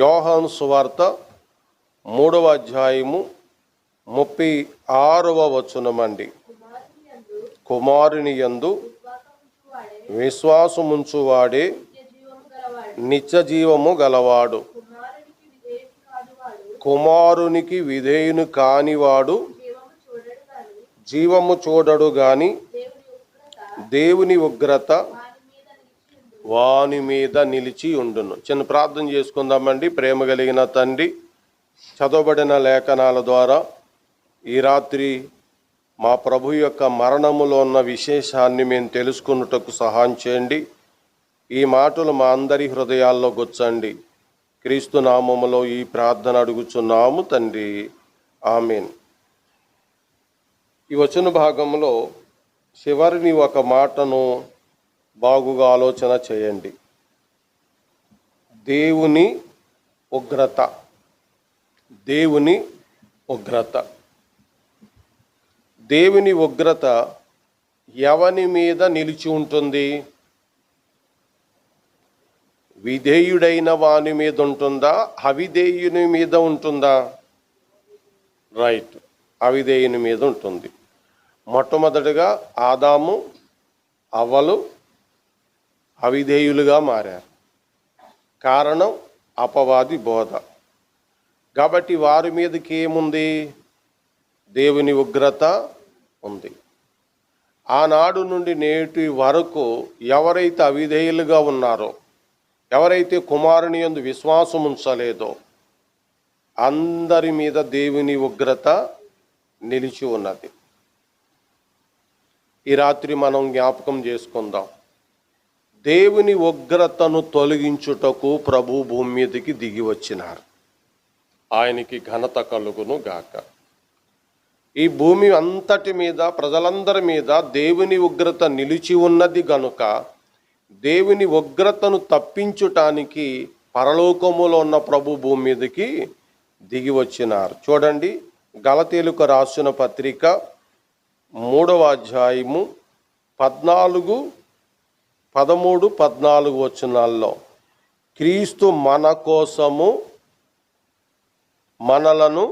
యోహాను సువార్త 3వ అధ్యాయము 36వ వచనమండి. కుమారుని యందు విశ్వాసముంచువాడే నిత్య జీవము గలవాడు. కుమారునికి విధేయుని కానివాడు జీవము చూడడు గాని దేవుని ఉగ్రత వాని మీద నిలిచి ఉండును. చిన్న ప్రార్థన చేసుకుందామండి. ప్రేమ కలిగిన తండ్రి, చదవబడిన లేఖనాల ద్వారా ఈ రాత్రి మా ప్రభు యొక్క మరణములో ఉన్న విశేషాన్ని మేము తెలుసుకున్నటకు సహాయం చేయండి. ఈ మాటలు మా అందరి హృదయాల్లో గుచ్చండి. క్రీస్తు నామములో ఈ ప్రార్థన అడుగుచున్నాము తండ్రి, ఆమేన్. ఈ వచన భాగంలో చివరిని ఒక మాటను బాగుగా ఆలోచన చేయండి. దేవుని ఉగ్రత. దేవుని ఉగ్రత. దేవుని ఉగ్రత ఎవని మీద నిలిచి ఉంటుంది? విధేయుడైన వాని మీద ఉంటుందా? అవిధేయుని మీద ఉంటుందా? రైట్, అవిధేయుని మీద ఉంటుంది. మొట్టమొదటిగా ఆదాము అవ్వలు అవిధేయులుగా మారారు. కారణం అపవాది బోధ. కాబట్టి వారి మీదకి ఏముంది? దేవుని ఉగ్రత ఉంది. ఆనాడు నుండి నేటి వరకు ఎవరైతే అవిధేయులుగా ఉన్నారో, ఎవరైతే కుమారుని యందు విశ్వాసం ఉంచలేదో అందరి మీద దేవుని ఉగ్రత నిలిచి ఉన్నది. ఈ రాత్రి మనం జ్ఞాపకం చేసుకుందాం. దేవుని ఉగ్రతను తొలగించుటకు ప్రభు భూమి మీదకి దిగి వచ్చినారు. ఆయనకి ఘనత కలుగును గాక. ఈ భూమి అంతటి మీద, ప్రజలందరి మీద దేవుని ఉగ్రత నిలిచి ఉన్నది గనుక దేవుని ఉగ్రతను తప్పించుటానికి పరలోకములో ఉన్న ప్రభు భూమి మీదకి దిగి వచ్చినారు. చూడండి, గలతీయులకు రాసిన పత్రిక 3వ అధ్యాయము 13, 14 వచనాల్లో క్రీస్తు మన కోసము మనలను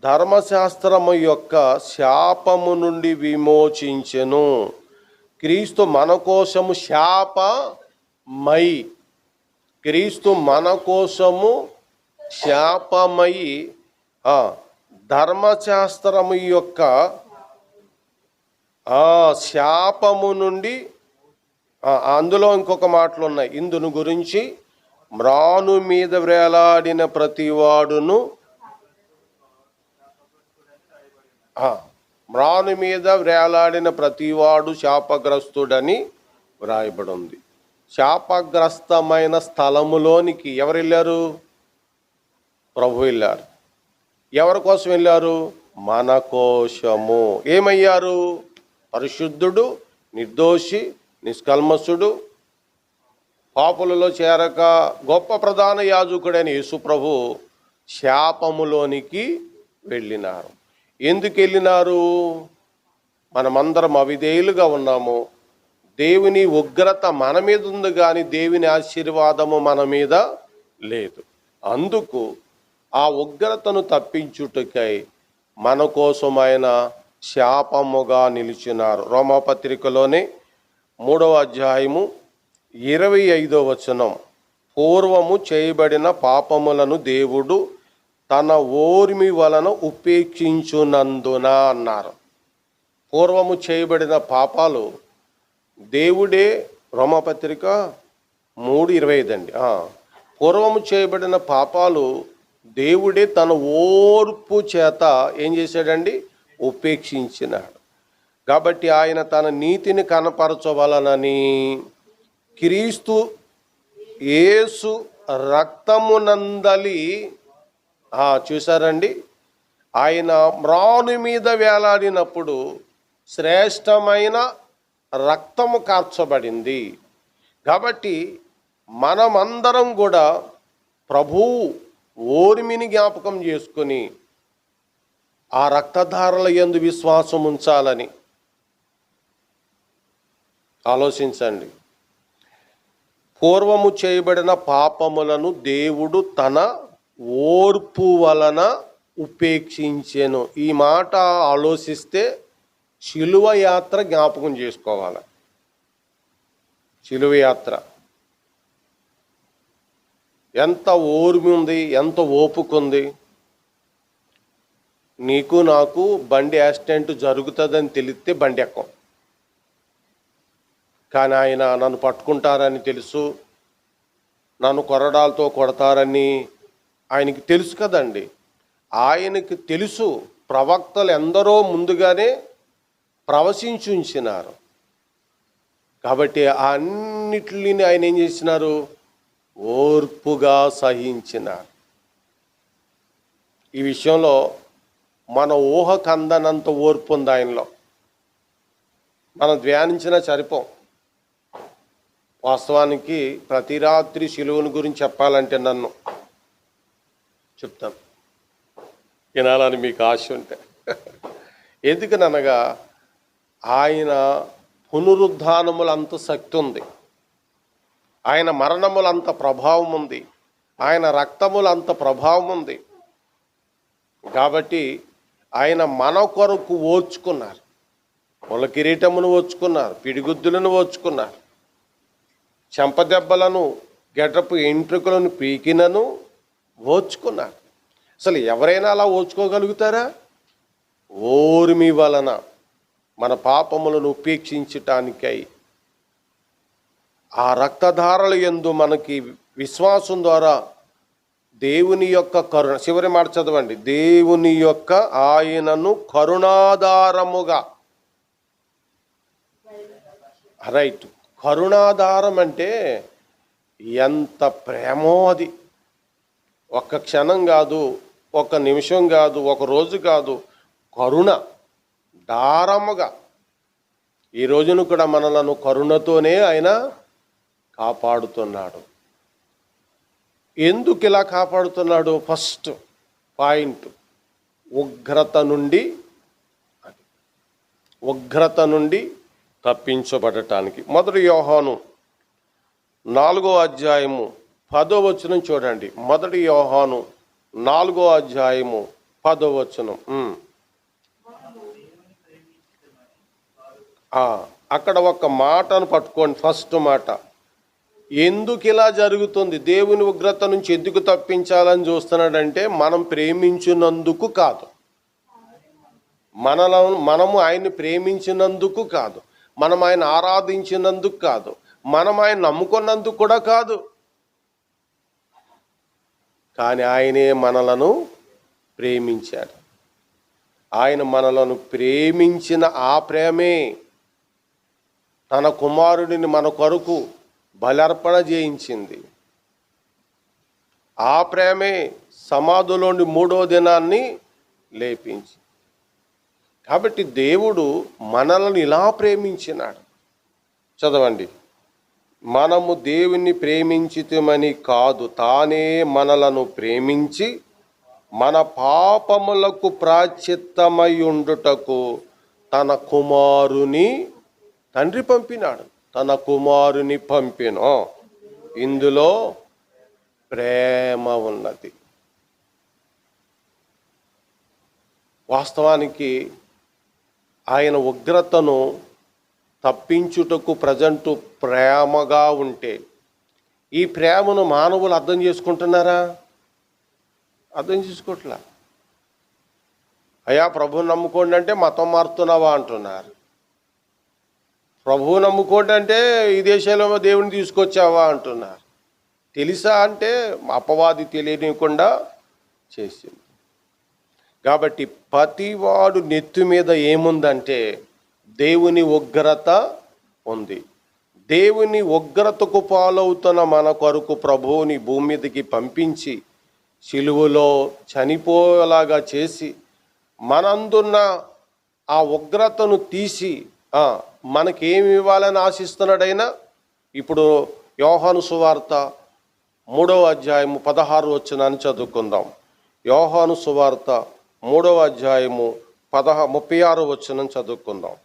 ధర్మశాస్త్రము యొక్క శాపము నుండి విమోచించెను. క్రీస్తు మన కోసము శాపమై, క్రీస్తు మన కోసము శాపమై ధర్మశాస్త్రము యొక్క శాపము నుండి, అందులో ఇంకొక మాటలు ఉన్నాయి. ఇందును గురించి మ్రాను మీద వేలాడిన ప్రతివాడును, మ్రాను మీద వేలాడిన ప్రతివాడు శాపగ్రస్తుడని వ్రాయబడి ఉంది. శాపగ్రస్తమైన స్థలములోనికి ఎవరు వెళ్ళారు? ప్రభు వెళ్ళారు. ఎవరి కోసం వెళ్ళారు? మన కోసము. ఏమయ్యారు? పరిశుద్ధుడు, నిర్దోషి, నిష్కల్మషుడు, పాపులలో చేరక గొప్ప ప్రధాన యాజకుడైన యేసు ప్రభు శాపములోనికి వెళ్ళినారు. ఎందుకు వెళ్ళినారు? మనమందరం అవిధేయులుగా ఉన్నాము. దేవుని ఉగ్రత మన మీద ఉంది కానీ దేవుని ఆశీర్వాదము మన మీద లేదు. అందుకు ఆ ఉగ్రతను తప్పించుటకై మన కోసం ఆయన శాపముగా నిలిచినారు. రోమాపత్రికలోనే 3వ అధ్యాయము 25వ వచనం, పూర్వము చేయబడిన పాపములను దేవుడు తన ఓర్మి వలన ఉపేక్షించునందున అన్నారు. పూర్వము చేయబడిన పాపాలు దేవుడే, రోమాపత్రిక 3:25 అండి. పూర్వము చేయబడిన పాపాలు దేవుడే తన ఓర్పు చేత ఏం చేశాడండి? ఉపేక్షించినాడు. కాబట్టి ఆయన తన నీతిని కనపరచవలనని క్రీస్తు యేసు రక్తమునందలి, చూసారండి, ఆయన మ్రాను మీద వేలాడినప్పుడు శ్రేష్టమైన రక్తము కార్చబడింది. కాబట్టి మనమందరం కూడా ప్రభువు ఓర్మిని జ్ఞాపకం చేసుకొని ఆ రక్తధారల యందు విశ్వాసం ఉంచాలని ఆలోచించండి. పూర్వము చేయబడిన పాపములను దేవుడు తన ఓర్పు వలన ఉపేక్షించెను. ఈ మాట ఆలోచిస్తే శిలువ యాత్ర జ్ఞాపకం చేసుకోవాలి. శిలువ యాత్ర ఎంత ఓర్మి ఉంది, ఎంత ఓపుకుంది. నీకు నాకు బండి యాక్సిడెంట్ జరుగుతుందని తెలిస్తే బండి ఎక్కం, కానీ ఆయన నన్ను పట్టుకుంటారని తెలుసు, నన్ను కొరడాలతో కొడతారని ఆయనకి తెలుసు కదండి. ఆయనకి తెలుసు. ప్రవక్తలు ఎందరో ముందుగానే ప్రవచించి ఉంచినారు. కాబట్టి అన్నిటిని ఆయన ఏం చేసినారు? ఓర్పుగా సహించినారు. ఈ విషయంలో మన ఊహకు అందనంత ఓర్పు ఉంది ఆయనలో. మనం ధ్యానించినా సరిపోం. వాస్తవానికి ప్రతి రాత్రి శిలువను గురించి చెప్పాలంటే నన్ను చెప్తాను, వినాలని మీకు ఆశ ఉంటే. ఎందుకనగా ఆయన పునరుద్ధానములంత శక్తి ఉంది, ఆయన మరణములంత ప్రభావం ఉంది, ఆయన రక్తములంత ప్రభావం ఉంది. కాబట్టి ఆయన మన కొరకు ఓర్చుకున్నారు. ముళ్ళ కిరీటమును ఓర్చుకున్నారు, పిడిగుద్దులను ఓర్చుకున్నారు, చెంపదెబ్బలను, గెడ్రపు ఎంట్రుకలను పీకినను ఓర్చుకున్నారు. అసలు ఎవరైనా అలా ఓర్చుకోగలుగుతారా? ఓర్మి వలన మన పాపములను ఉపేక్షించటానికై ఆ రక్తధారల యందు మనకి విశ్వాసం ద్వారా దేవుని యొక్క కరుణ, చివరి మాట చదవండి, దేవుని యొక్క ఆయనను కరుణాధారముగా. రైట్, కరుణాధారం అంటే ఎంత ప్రేమో అది. ఒక్క క్షణం కాదు, ఒక్క నిమిషం కాదు, ఒక రోజు కాదు, కరుణ దారముగా. ఈ రోజును కూడా మనలను కరుణతోనే ఆయన కాపాడుతున్నాడు. ఎందుకు ఇలా కాపాడుతున్నాడు? ఫస్ట్ పాయింట్, ఉగ్రత నుండి తప్పించబడటానికి. మొదటి యోహాను 4వ అధ్యాయము 10వ వచనం చూడండి. మొదటి యోహాను 4వ అధ్యాయము 10వ వచనం. అక్కడ ఒక మాటను పట్టుకోండి. ఫస్ట్ మాట, ఎందుకు ఇలా జరుగుతుంది, దేవుని ఉగ్రత నుంచి ఎందుకు తప్పించాలని చూస్తున్నాడంటే మనం ప్రేమించినందుకు కాదు, మనము ఆయన్ని ప్రేమించినందుకు కాదు, మనం ఆయన ఆరాధించినందుకు కాదు, మనం ఆయన నమ్ముకున్నందుకు కూడా కాదు. కానీ ఆయనే మనలను ప్రేమించాడు. ఆయన మనలను ప్రేమించిన ఆ ప్రేమే తన కుమారుడిని మన కొరకు బలర్పణ చేయించింది. ఆ ప్రేమే సమాధిలోని 3వ దినాన్ని లేపించి. కాబట్టి దేవుడు మనల్ని ఇలా ప్రేమించినాడు. చదవండి, మనము దేవుని ప్రేమించితమని కాదు, తానే మనలను ప్రేమించి మన పాపములకు ప్రాశ్చిత్తమై ఉండుటకు తన కుమారుని తండ్రి పంపినాడు. తన కుమారుని పంపిను. ఇందులో ప్రేమ ఉన్నది. వాస్తవానికి ఆయన ఉగ్రతను తప్పించుటకు ప్రజెంటు ప్రేమగా ఉంటే, ఈ ప్రేమను మానవులు అర్థం చేసుకుంటున్నారా? అర్థం చేసుకోవట్లా. అయ్యా ప్రభువుని నమ్ముకోండి అంటే మతం మారుతున్నావా అంటున్నారు. ప్రభువు నమ్ముకోండి అంటే ఈ దేశంలో దేవుని తీసుకొచ్చావా అంటున్నారు. తెలుసా అంటే అపవాది తెలియనివ్వకుండా చేసింది. కాబట్టి ప్రతివాడు నెత్తి మీద ఏముందంటే దేవుని ఉగ్రత ఉంది. దేవుని ఉగ్రతకు పాలవుతున్న మన కొరకు ప్రభువుని భూమి మీదకి పంపించి సిలువలో చనిపోయేలాగా చేసి మనందున్న ఆ ఉగ్రతను తీసి మనకేమి ఇవ్వాలని ఆశిస్తున్నాడైనా. ఇప్పుడు యోహాను సువార్త 3వ అధ్యాయము 16 వచనాన్ని చదువుకుందాం. యోహాను సువార్త 3వ అధ్యాయము 36 వచనం చదువుకుందాం.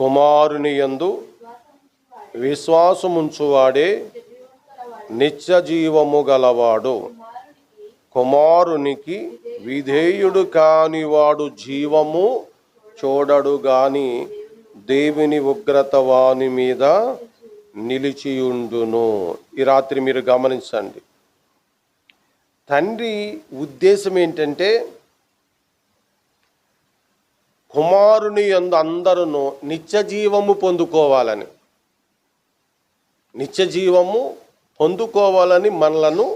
కుమారుని యందు విశ్వాసముంచువాడే నిత్య జీవము గలవాడు. కుమారునికి విధేయుడు కానివాడు జీవము చూడడు గాని దేవుని ఉగ్రత వాని మీద నిలిచియుండును. ఈ రాత్రి మీరు గమనించండి. తండ్రి ఉద్దేశం ఏంటంటే కుమారుని యందు అందరూ నిత్య జీవము పొందుకోవాలని, నిత్య జీవము పొందుకోవాలని మనలను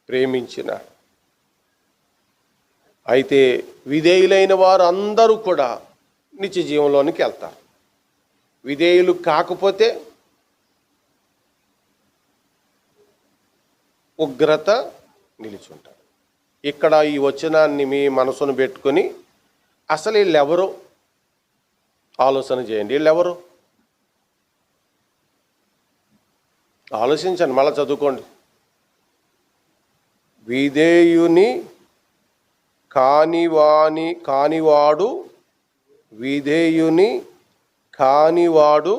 ప్రేమించినాడు. అయితే విధేయులైన వారు అందరూ కూడా నిత్య జీవంలోనికి వెళ్తారు. విధేయులు కాకపోతే ఉగ్రత నిలిచుంటారు. ఇక్కడ ఈ వచనాన్ని మీ మనసును పెట్టుకొని అసలు వీళ్ళెవరు ఆలోచన చేయండి. వీళ్ళెవరు ఆలోచించండి, మళ్ళీ చదువుకోండి. విధేయుని కానివాడు విధేయుని కానివాడు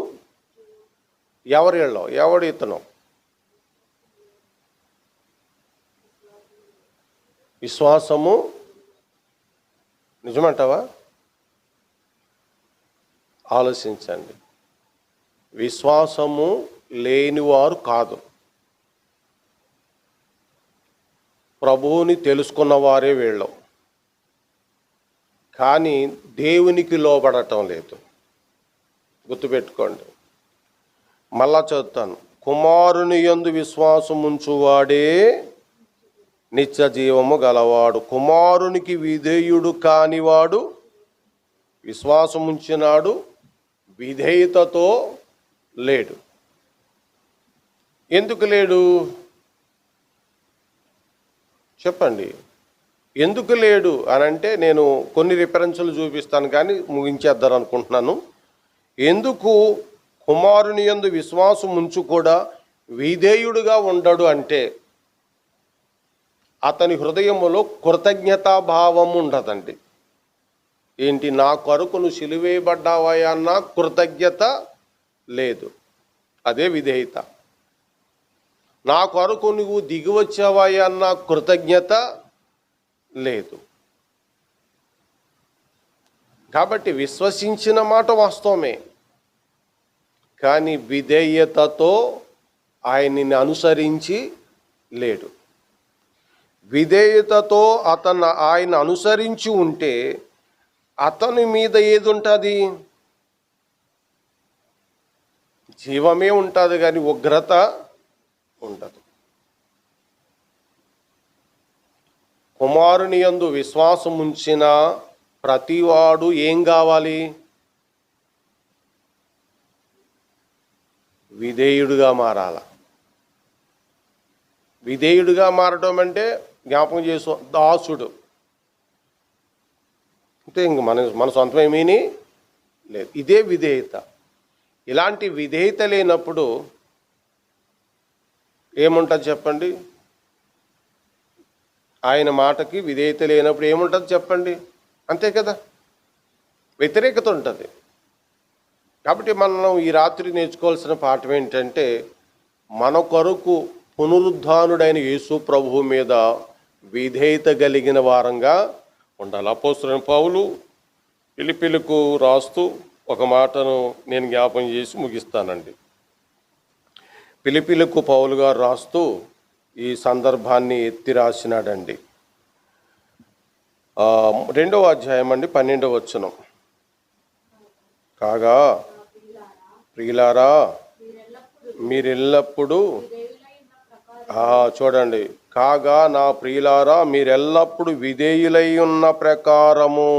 ఎవడు ఇతను? విశ్వాసము నిజమంటావా? ఆలోచించండి. విశ్వాసము లేనివారు కాదు, ప్రభువుని తెలుసుకున్న వారే వీళ్ళు. కానీ దేవునికి లోబడటం లేదు. గుర్తుపెట్టుకోండి. మళ్ళా చదువుతాను. కుమారుని యందు విశ్వాసముంచువాడే నిత్య జీవము గలవాడు. కుమారునికి విధేయుడు కానివాడు విశ్వాసముంచినాడు, విధేయతతో లేడు. ఎందుకు లేడు చెప్పండి? ఎందుకు లేడు అని అంటే నేను కొన్ని రిఫరెన్సులు చూపిస్తాను కానీ ముగించేద్దాం అనుకుంటున్నాను. ఎందుకు కుమారుని యందు విశ్వాసం ఉంచు కూడా విధేయుడుగా ఉండడు అంటే అతని హృదయములో కృతజ్ఞతాభావం ఉండదండి. ఏంటి? నా కొరకు నువ్వు సిలువేయబడ్డావా అన్న కృతజ్ఞత లేదు. అదే విధేయత. నా కొరకు నువ్వు దిగి వచ్చావా అన్న కృతజ్ఞత లేదు. కాబట్టి విశ్వసించిన మాట వాస్తవమే, కానీ విధేయతతో ఆయన్ని అనుసరించి లేడు. విధేయతతో ఆయన అనుసరించి ఉంటే అతని మీద ఏది ఉంటుంది? జీవమే ఉంటుంది కానీ ఉగ్రత ఉండదు. కుమారుని యందు విశ్వాసం ఉంచిన ప్రతివాడు ఏం కావాలి? విధేయుడుగా మారాల. విధేయుడుగా మారటం అంటే జ్ఞాపకం చేసు దాసుడు అంటే ఇంక మన సొంతం ఏమీ లేదు. ఇదే విధేయత. ఇలాంటి విధేయత లేనప్పుడు ఏముంటుంది చెప్పండి? ఆయన మాటకి విధేయత లేనప్పుడు ఏముంటుంది చెప్పండి? అంతే కదా, వ్యతిరేకత ఉంటుంది. కాబట్టి మనం ఈ రాత్రి నేర్చుకోవాల్సిన పాఠం ఏంటంటే మన కొరకు పునరుద్ధానుడైన యేసు ప్రభువు మీద విధేయత కలిగిన వారంగా ఉండాలి. అపోస్తలుడైన పౌలు ఫిలిప్పీలకు రాస్తూ ఒక మాటను నేను జ్ఞాపకం చేసి ముగిస్తానండి. ఫిలిప్పీలకు పౌలు గారు రాస్తూ ఈ సందర్భాన్ని ఎత్తి రాసినాడండి. 2వ అధ్యాయం అండి 12వ వచనం. కాగా ప్రియులారా మీరెల్లప్పుడూ చూడండి, కాగా నా ప్రియులారా మీరెల్లప్పుడు విధేయులై ఉన్న ప్రకారము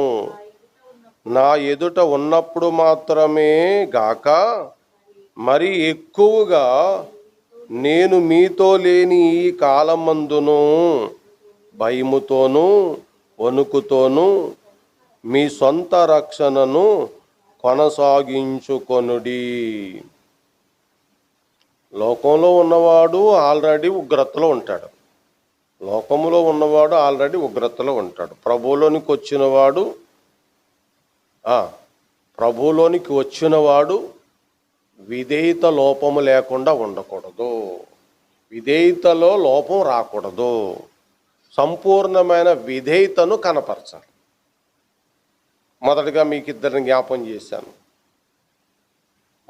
నా ఎదుట ఉన్నప్పుడు మాత్రమే గాక మరి ఎక్కువగా నేను మీతో లేని ఈ కాలమందును భయముతోనూ వణుకుతోనూ మీ సొంత రక్షణను కొనసాగించుకొనుడి. లోకంలో ఉన్నవాడు ఆల్రెడీ ఉగ్రతలో ఉంటాడు. లోకములో ఉన్నవాడు ఆల్రెడీ ఉగ్రతలో ఉంటాడు. ప్రభువులోనికి వచ్చినవాడు విధేయత లోపము లేకుండా ఉండకూడదు. విధేయతలో లోపం రాకూడదు. సంపూర్ణమైన విధేయతను కనపరచాలి. మొదటగా మీకు ఇద్దరిని జ్ఞాపం చేశాను.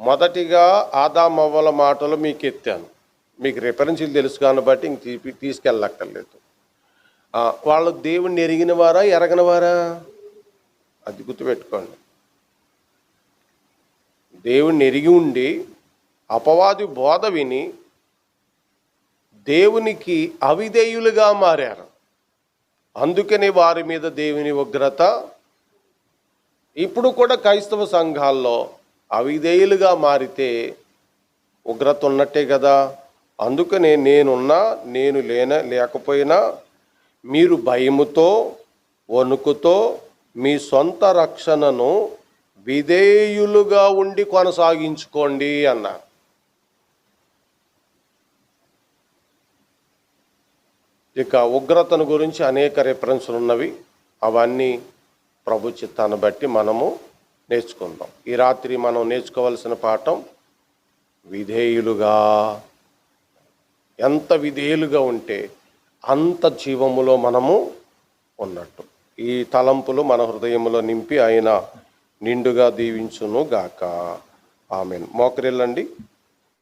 మొదటిగా ఆదామవ్వల మాటలు మీకు ఎత్తాను. మీకు రిఫరెన్స్లు తెలుసు కాబట్టి ఇంక తీసుకెళ్ళక్కర్లేదు. వాళ్ళు దేవుణ్ణి ఎరిగిన వారా ఎరగని వారా? అది గుర్తుపెట్టుకోండి. దేవుణ్ణి ఎరిగి ఉండి అపవాది బోధ విని దేవునికి అవిధేయులుగా మారారు. అందుకని వారి మీద దేవుని ఉగ్రత. ఇప్పుడు కూడా క్రైస్తవ సంఘాల్లో అవిధేయులుగా మారితే ఉగ్రత ఉన్నట్టే కదా. అందుకనే నేనున్నా నేను లేకపోయినా మీరు భయముతో వణుకుతో మీ సొంత రక్షణను విధేయులుగా ఉండి కొనసాగించుకోండి అన్నారు. ఇక ఉగ్రతను గురించి అనేక రిఫరెన్స్లు ఉన్నవి. అవన్నీ ప్రభు చిత్తాన్ని బట్టి మనము నేర్చుకుందాం. ఈ రాత్రి మనం నేర్చుకోవాల్సిన పాఠం విధేయులుగా. ఎంత విధేయులుగా ఉంటే అంత జీవములో మనము ఉన్నట్టు. ఈ తలంపులు మన హృదయములో నింపి ఆయన నిండుగా దీవించును గాక. ఆమేన్. మోకరిల్లండి.